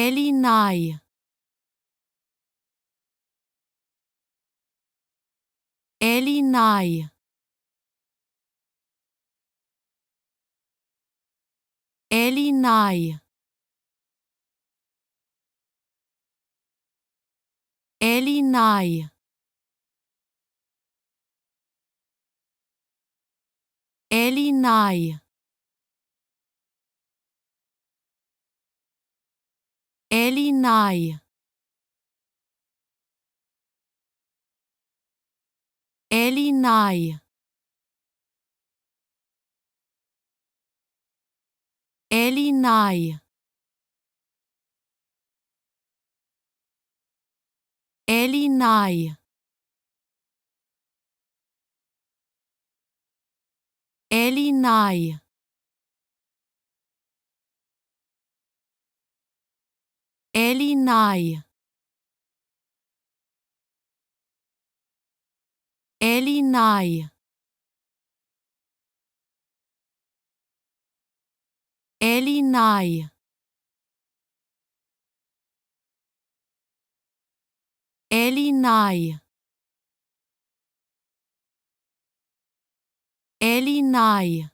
Elly Ney. Elly Ney. Elly Ney. Elly Ney. Elly Ney. Elly Ney. Elly Ney. Elly Ney. Elly Ney. Elly Ney. Elly Ney. Elly Ney. Elly Ney. Elly Ney. Elly Ney.